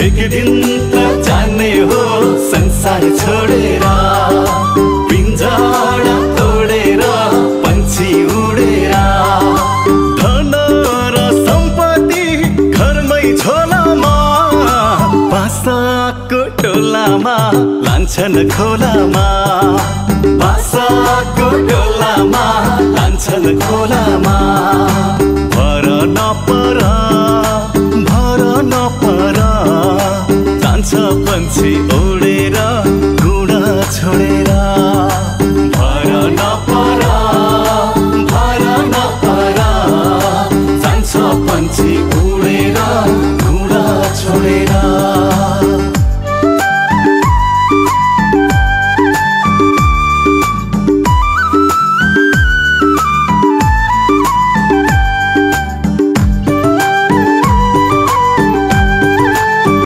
एक दिन त जाने हो संसार छोडेर, पिंजरा तोडेर पंछी उडेर। धन र सम्पत्ति घरमै झोलामा, बासाको टोलामा लान्छन् खोलामा, बासाको टोलामा लान्छन् खोलामा। भर नपरा भर नपरा जान्छ पंछी उडेर।